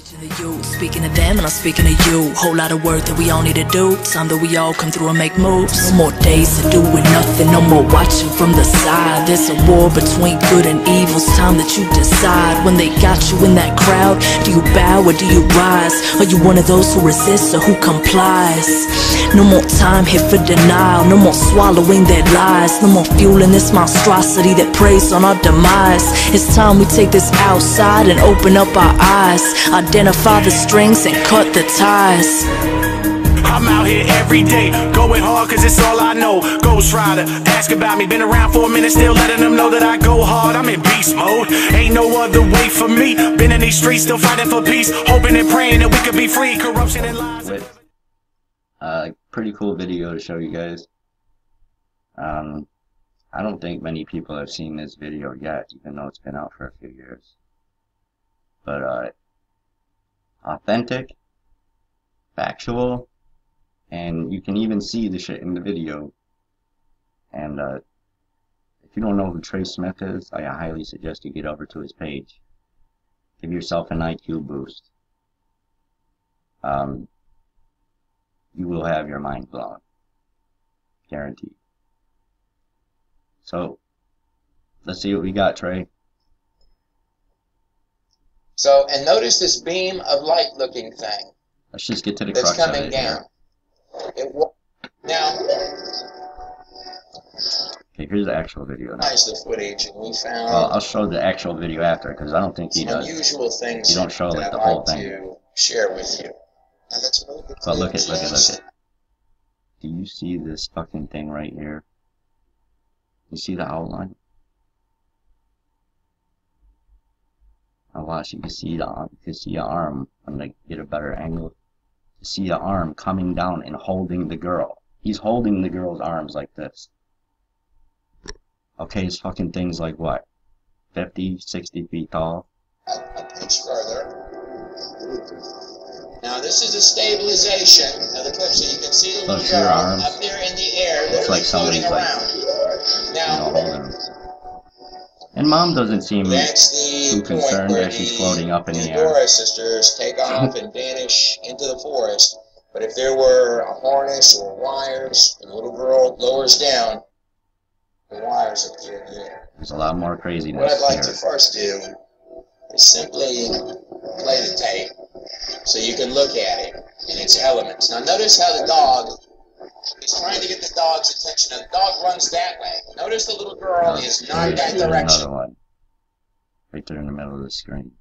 Preaching to you, speaking to them, and I'm speaking to you. Whole lot of work that we all need to do. Time that we all come through and make moves. No more days to do with nothing, no more watching from the side. There's a war between good and evil. It's time that you decide. When they got you in that crowd, do you bow or do you rise? Are you one of those who resists or who complies? No more time here for denial. No more swallowing their lies. No more fueling this monstrosity that preys on our demise. It's time we take this outside and open up our eyes. Identify the strings and cut the ties. I'm out here every day, going hard cause it's all I know. Ghost Rider, ask about me, been around for a minute, still letting them know that I go hard. I'm in beast mode, ain't no other way for me. Been in these streets, still fighting for peace, hoping and praying that we could be free. Corruption and lies. Pretty cool video to show you guys. I don't think many people have seen this video yet, even though it's been out for a few years. But authentic, factual, and you can even see the shit in the video. And if you don't know who Trey Smith is, I highly suggest you get over to his page. Give yourself an IQ boost. You will have your mind blown. Guaranteed. So, let's see what we got, Trey. So, and notice this beam of light looking thing. Let's just get to the that's crux coming of it. down. Now, okay, here's the actual video. Nice the footage, and we found. Well, I'll show the actual video after, because I don't think he does. Unusual things. You don't show like the I'd whole like thing. to share with you. Now, that's really good. But look at. Do you see this fucking thing right here? You see the outline? Now watch, you can see the arm. I'm gonna get a better angle. You see the arm coming down and holding the girl. He's holding the girl's arms like this. Okay, this fucking thing's like what? 50, 60 feet tall? A pinch further. Now this is a stabilization of the clip, so you can see the little girl up there in the air, literally like floating around. Now, and Mom doesn't seem too concerned as she's floating up in the air. The sisters take off and vanish into the forest. But if there were a harness or wires, and the little girl lowers down, the wires appear in the air. There's a lot more craziness. What I'd like to first do is simply play the tape so you can look at it in its elements. Now notice how the dog is trying to get the dog's attention. Now the dog runs that way. Notice the little girl is not that direction. Another one. Right there in the middle of the screen.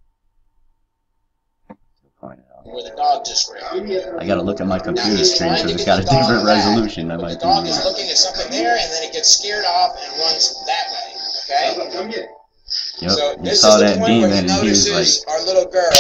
Where the dog just ran. I gotta look at my computer screen because it's got a different resolution than my TV. The dog is looking at something there and then it gets scared off and runs that way. Okay? Yep, so you saw that demon and he was like, our little girl,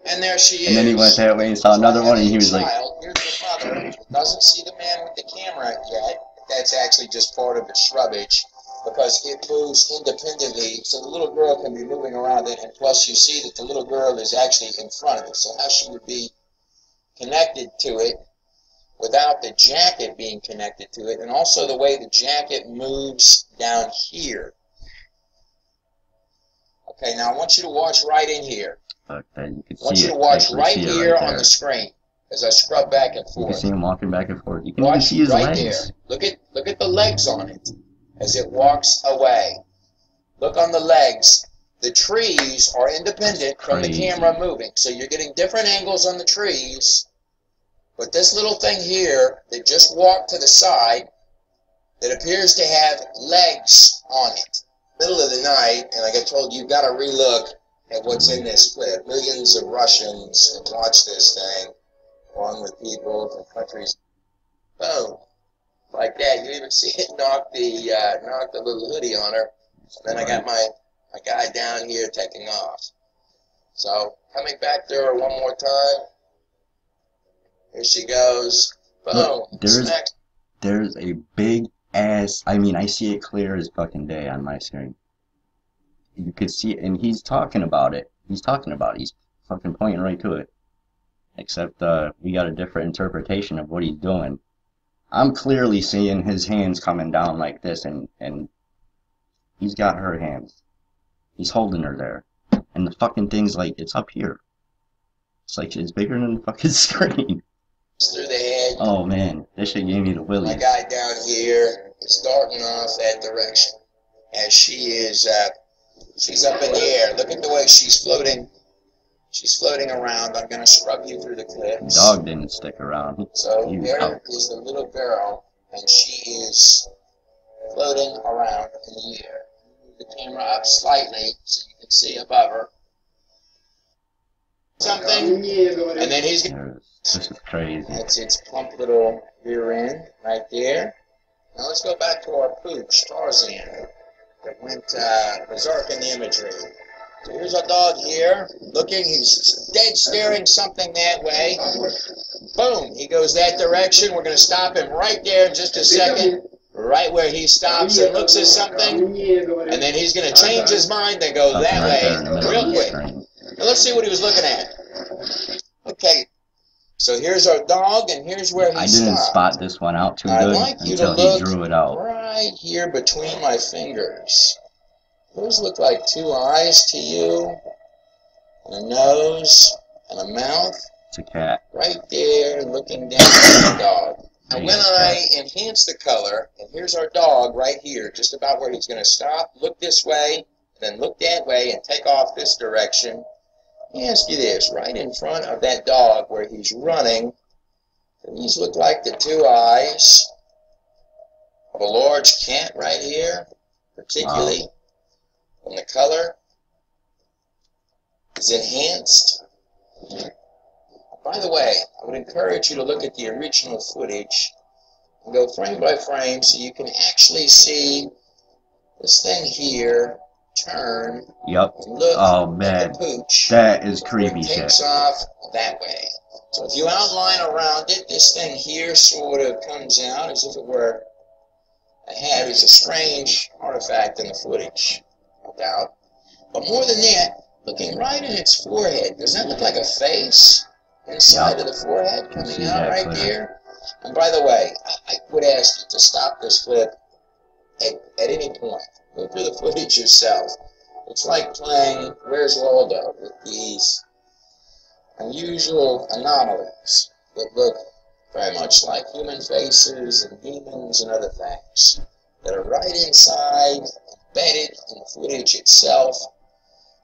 and there she is. And then he went that way and saw another one and he was like, here's the mother, doesn't see the man with the camera yet. That's actually just part of the shrubbage because it moves independently, so the little girl can be moving around it, and plus you see that the little girl is actually in front of it, so how she would be connected to it without the jacket being connected to it, and also the way the jacket moves down here. Okay, now I want you to watch right in here. Okay, you can I want see you to watch right here right on the screen as I scrub back and forth. You can see him walking back and forth. You can even see his legs. There. Look at the legs on it as it walks away. Look on the legs. The trees are independent from the camera moving, so you're getting different angles on the trees. But this little thing here that just walked to the side that appears to have legs on it. Middle of the night, and like I told you, you've got to relook at what's in this clip. Millions of Russians have watched this thing, along with people from countries. Boom, like that. You even see it knock the little hoodie on her. And then I got my guy down here taking off. So coming back to her one more time. Here she goes. Boom. Look, there's a big ass. I mean, I see it clear as fucking day on my screen. You could see it, and he's talking about it. He's fucking pointing right to it. Except we got a different interpretation of what he's doing. I'm clearly seeing his hands coming down like this, and he's got her hands. He's holding her there. And the fucking thing's like, it's up here. It's like it's bigger than the fucking screen. Through the head. Oh man, this shit gave me the willies. My guy down here is darting off that direction. As she's up in the air. Look at the way she's floating. She's floating around. I'm going to scrub you through the clips. Dog didn't stick around. So there is the little girl, and she is floating around in the air. Move the camera up slightly so you can see above her. Something, and then he's going to... This is crazy. That's its plump little rear end right there. Now let's go back to our pooch, Tarzan, that went berserk in the imagery. So here's our dog here, looking. He's dead staring something that way. Boom, he goes that direction. We're going to stop him right there in just a second, right where he stops and looks at something. And then he's going to change his mind and go that way real quick. Now let's see what he was looking at. Okay. So here's our dog, and here's where he stopped. I didn't spot this one out too good until he drew it out. Right here between my fingers. Those look like two eyes to you, and a nose, and a mouth. It's a cat. Right there, looking down at the dog. Now when I enhance the color, and here's our dog right here, just about where he's going to stop, look this way, then look that way, and take off this direction. Let me ask you this, right in front of that dog where he's running, these look like the two eyes of a large cat right here, particularly. Wow. And the color is enhanced. By the way, I would encourage you to look at the original footage and go frame by frame so you can actually see this thing here turn. Yep. Look oh man, that is creepy shit. Takes off that way. So if you outline around it, this thing here sort of comes out as if it were a head. It's a strange artifact in the footage, no doubt. But more than that, looking right in its forehead, does that look like a face inside of the forehead coming out right there? And by the way, I would ask you to stop this clip at any point. Go through the footage yourself. It's like playing Where's Waldo with these unusual anomalies that look very much like human faces and demons and other things that are right inside, embedded in the footage itself,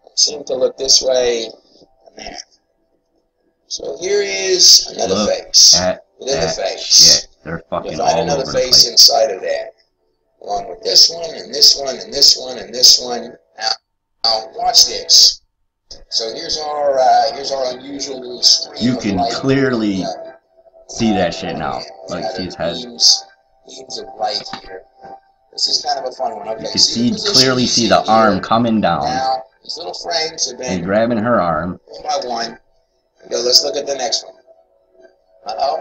and seem to look this way and that. So here is another face within the face. Shit. They're fucking You'll find all another over the face place. inside of that, along with this one and this one and this one and this one. Now watch this. So here's our unusual little stream. You can light. clearly see that shit now. Like see his head. Beams of light here. This is kind of a fun one. Okay, you can clearly see the arm coming down. Now these little frames have been and grabbing her arm. One by one. Go. Let's look at the next one.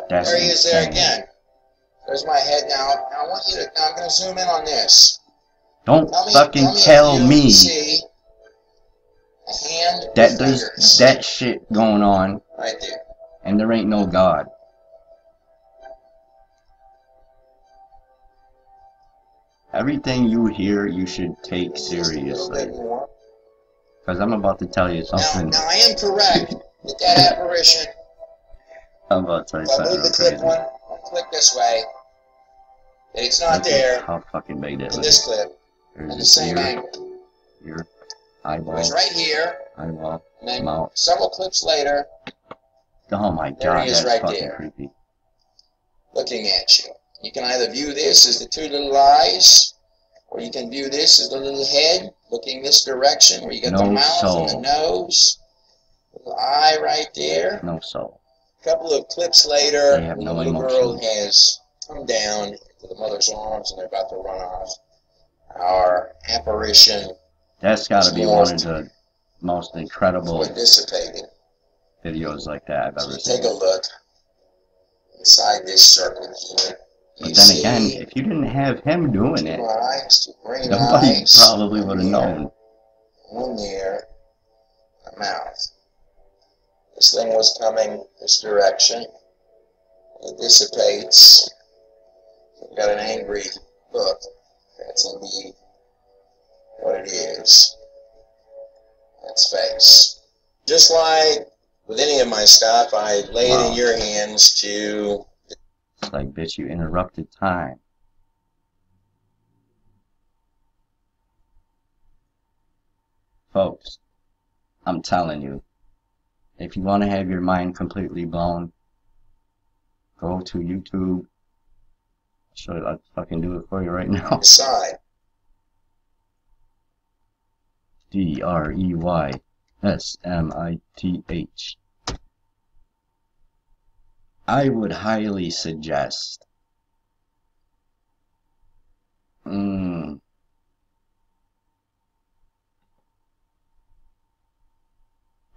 There he is there again. There's my head now. Now I want you to. I'm going to zoom in on this. Don't fucking tell me see a hand that there's that shit going on right there, and there ain't no God. Everything you hear, you should take seriously. Because I'm about to tell you something. Now I am correct that that apparition. I'm about to tell you something real crazy. Click this way. That it's not there. How fucking big that in this clip. In the same angle. Your eyeball. It's right here. Eyeball. And then mouth. several clips later. Oh my god, that's right fucking there, creepy. Looking at you. You can either view this as the two little eyes, or you can view this as the little head looking this direction, where you got the mouth and the nose. Little eye right there. No soul. A couple of clips later, the little girl has come down into the mother's arms and they're about to run off. Our apparition. That's got to be one of the most incredible dissipating videos like that I've ever seen. Take a look inside this circle here. But then again, if you didn't have him doing it, nobody probably would have known. One there, a mouth. This thing was coming this direction. It dissipates. We've got an angry look. That's indeed what it is. That's face. Just like with any of my stuff, I lay it in your hands to... It's like, bitch, you interrupted time. Folks, I'm telling you, if you want to have your mind completely blown, go to YouTube. I'll fucking do it for you right now. Decide. DREYSMITH. I would highly suggest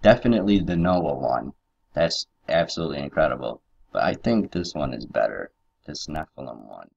definitely the Noah one. That's absolutely incredible. But I think this one is better. This Nephilim one.